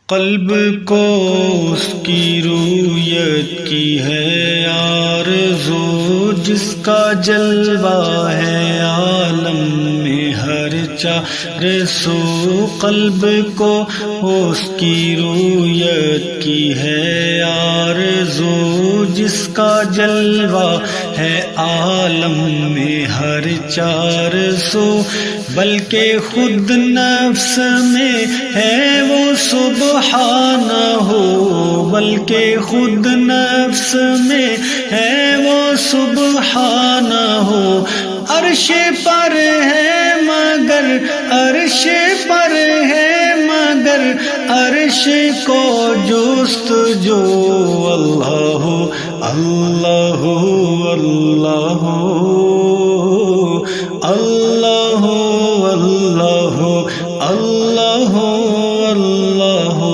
قلب کو اس کی رویت کی ہے آرزو، جس کا جلوہ ہے عالم میں ہر چار سو۔ قلب کو اس کی رویت کی ہے آرزو، جس کا جلوہ ہے عالم میں ہر چار سو۔ بلکہ خود نفس میں ہے وہ سبحانہ ہو، بلکہ خود نفس میں ہے وہ سبحانہ ہو۔ عرش پر ہے مگر عرش پر ہے مگر عرش کو جستجو۔ اللہ اللہ اللہ اللہ اللہ اللہ اللہ۔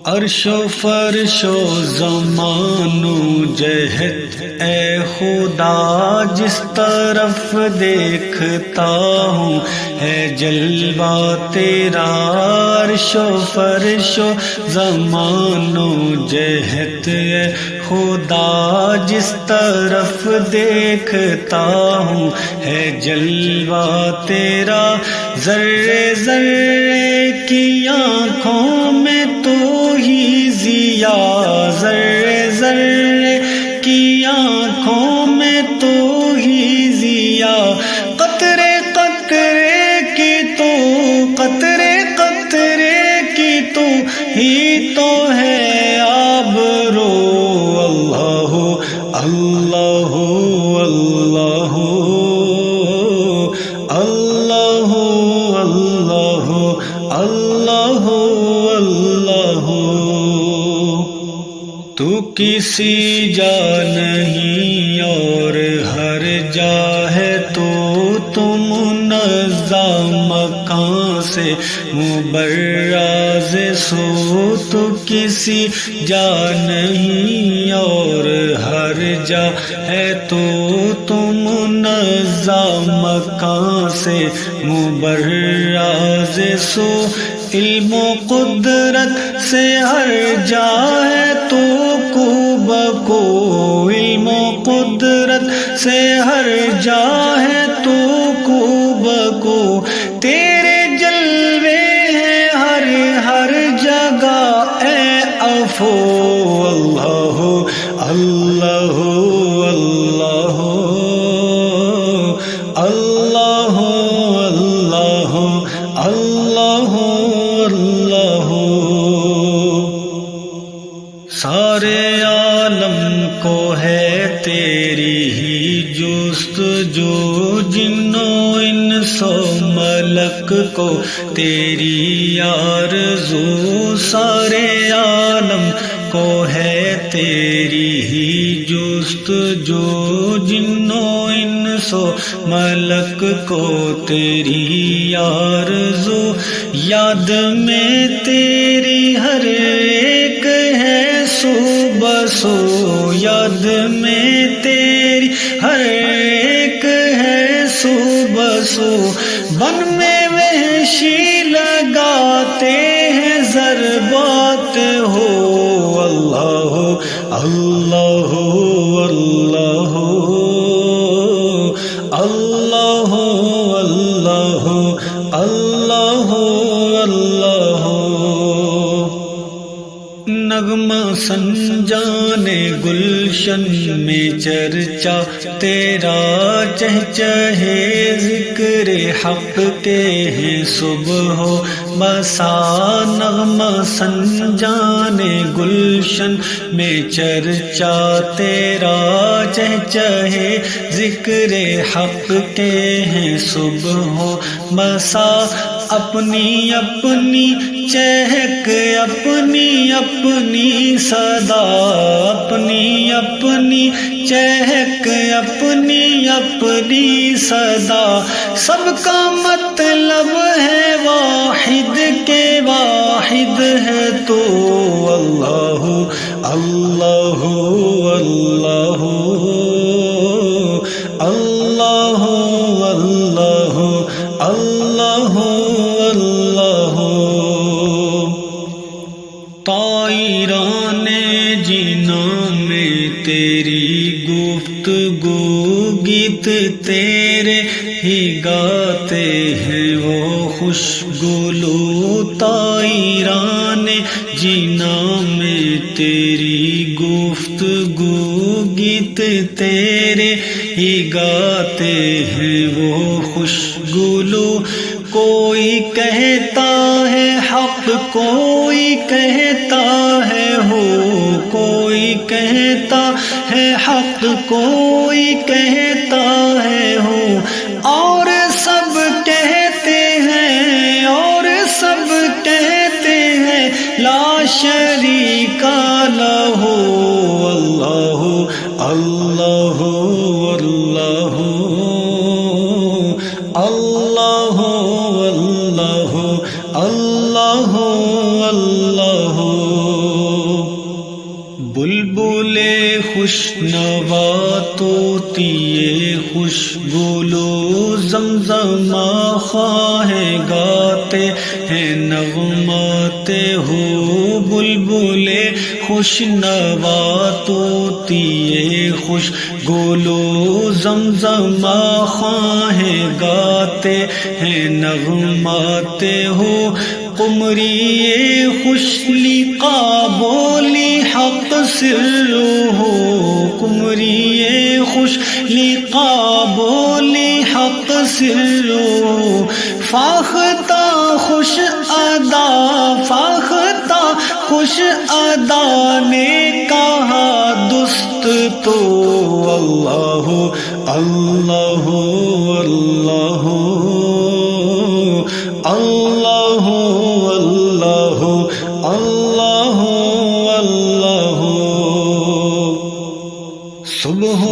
عرش و فرش و زمان و جہت اے خدا، جس طرف دیکھتا ہوں ہے جلوہ تیرا۔ عرش و فرش و زمان و جہت اے خدا، جس طرف دیکھتا ہوں ہے جلوہ تیرا۔ ذرے ذرے کی آنکھوں میں تو ہی ضیا، ذرے ذرے کی آنکھوں میں تو ہی ضیا۔ قطرے قطرے کی تو قطرے قطرے کی تو ہی تو ہے آبرو۔ اللہ اللہ اللہ اللہ اللہ اللہ۔ تو کسی جا نہیں اور ہر جا ہے تو منظم مکان سے مبرز سو۔ تو کسی جا نہیں اور ہر جا ہے تو منظم مکان سے مبرز سو۔ علم و قدرت سے ہر جا ہے تو کو بکو، علم و قدرت سے ہر جا ہے تو کو بکو۔ تیرے جلوے ہیں ہر ہر جگہ اے عفو۔ اللہ اللہ اللہ اللہ اللہ اللہ اللہ۔ سارے عالم کو ہے تیری ہی جستجو، جن و انس و ملک کو تیری آرزو۔ سارے عالم کو ہے تیری ہی جستجو، جن و انس و ملک کو تیری آرزو۔ یاد میں تیری ہر ایک ہے صبح سو، یاد میں تیری ہر ایک ہے صبح سو۔ بن میں وحشی لگاتے ہیں ضربات ہو۔ اللہ اللہ اللہ اللہ اللہ اللہ اللہ۔ نغمہ سنجانے گلشن میں چرچا تیرا، چہچہے ذکر حق کے ہیں صبح و مسا۔ نغمہ سنجانے گلشن میں چرچا تیرا، چہچہے ذکر حق کے ہیں صبح و مسا۔ اپنی اپنی چہک اپنی اپنی صدا، اپنی اپنی چہک اپنی اپنی صدا۔ سب کا مطلب ہے واحد کے واحد ہے تو۔ اللہ اللہ اللہ اللہ اللہ اللہ اللہ۔ تیرے ہی گاتے ہیں وہ خوشگلو طائران جینا میں تیری گفتگو گیت تیرے ہی گاتے ہیں وہ خوشگلو کوئی کہتا ہے حق کوئی کہتا ہے ہو کوئی کہتا ہے حق کوئی کہتا ہے ہو اور سب کہتے ہیں لا شریک لہ اللہ اللہ اللہ اللہ اللہ اللہ بلبل خوشنوا طوطی خوشگلو زمزم خواہ گاتے ہیں نغمات ہو بلبل خوشنوا طوطی خوشگلو زمزم خواہ گاتے ہیں نغمات ہو قمری خوش لقا بولی حق سر ہو قمری خوش لقا بولی حق سر ہو فاختہ خوش ادا فاختہ خوش ادا نے کہا دست تو اللہ اللہ اللہ اللہ اللہ اللہ اللہ صبح